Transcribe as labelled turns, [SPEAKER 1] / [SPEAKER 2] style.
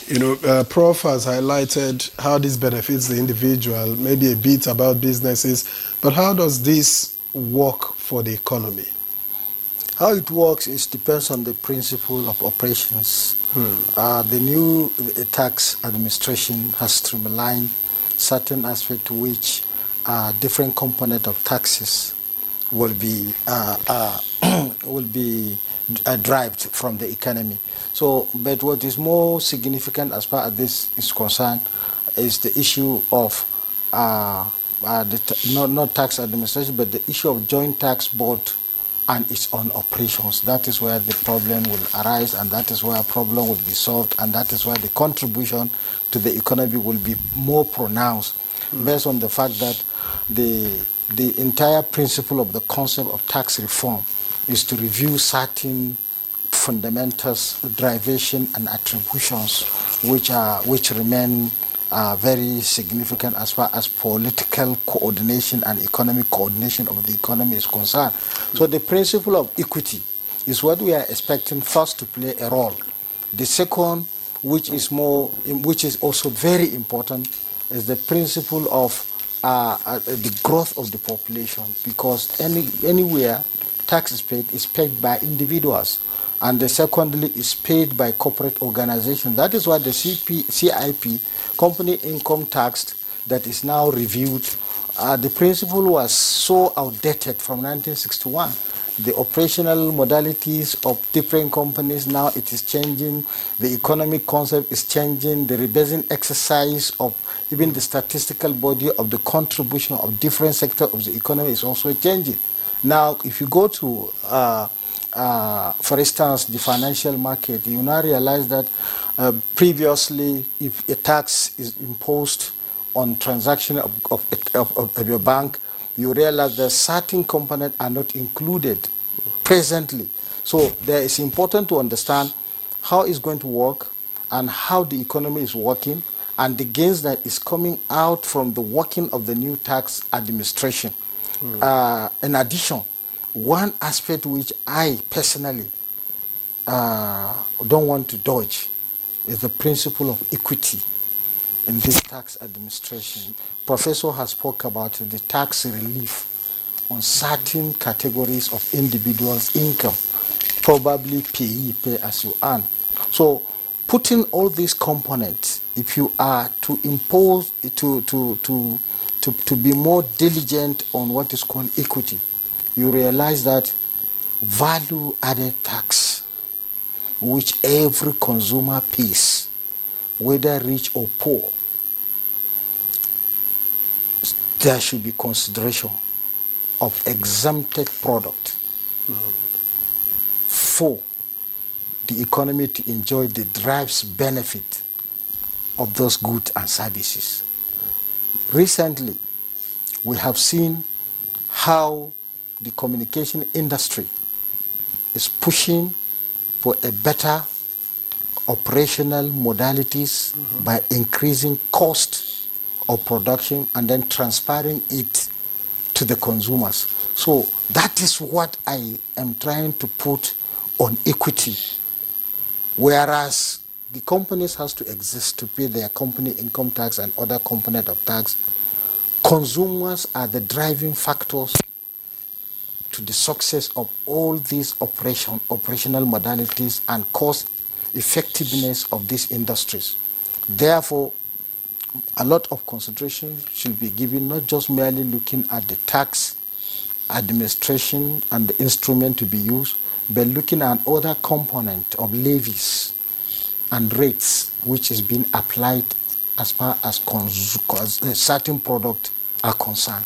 [SPEAKER 1] Prof has highlighted how this benefits the individual, maybe a bit about businesses, but how does this work for the economy?
[SPEAKER 2] How it works is depends on the principle of operations. The new tax administration has streamlined certain aspects to which different component of taxes will be will be derived from the economy. So, but what is more significant as far as this is concerned is the issue of not tax administration, but the issue of joint tax board and its own operations. That is where the problem will arise, and that is where a problem will be solved, and that is where the contribution to the economy will be more pronounced, based on the fact that the entire principle of the concept of tax reform is to review certain fundamentals, derivation, and attributions which remain very significant as far as political coordination and economic coordination of the economy is concerned. So the principle of equity is what we are expecting first to play a role. The second, which is also very important, is the principle of the growth of the population, because anywhere tax is paid by individuals, and the secondly is paid by corporate organizations. That is why the CIP, company income tax, that is now reviewed, the principle was so outdated from 1961. The operational modalities of different companies, now it is changing, the economic concept is changing, the rebasing exercise of even the statistical body of the contribution of different sectors of the economy is also changing. Now, if you go to, for instance, the financial market, you now realize that previously, if a tax is imposed on transaction of your bank, you realize that certain components are not included presently. So there is important to understand how it's going to work and how the economy is working and the gains that is coming out from the working of the new tax administration. In addition, one aspect which I personally don't want to dodge is the principle of equity in this tax administration. Professor has spoke about the tax relief on certain categories of individuals' income, probably pay as you earn. So putting all these components, if you are to impose, to be more diligent on what is called equity, you realize that value-added tax, which every consumer pays, whether rich or poor, there should be consideration of exempted product for the economy to enjoy the drives benefit of those goods and services. Recently, we have seen how the communication industry is pushing for a better operational modalities by increasing cost of production and then transferring it to the consumers. So that is what I am trying to put on equity. Whereas the companies has to exist to pay their company income tax and other component of tax, consumers are the driving factors to the success of all these operational modalities and cost effectiveness of these industries. Therefore, a lot of consideration should be given, not just merely looking at the tax administration and the instrument to be used, but looking at other component of levies and rates which is being applied as far as certain products are concerned.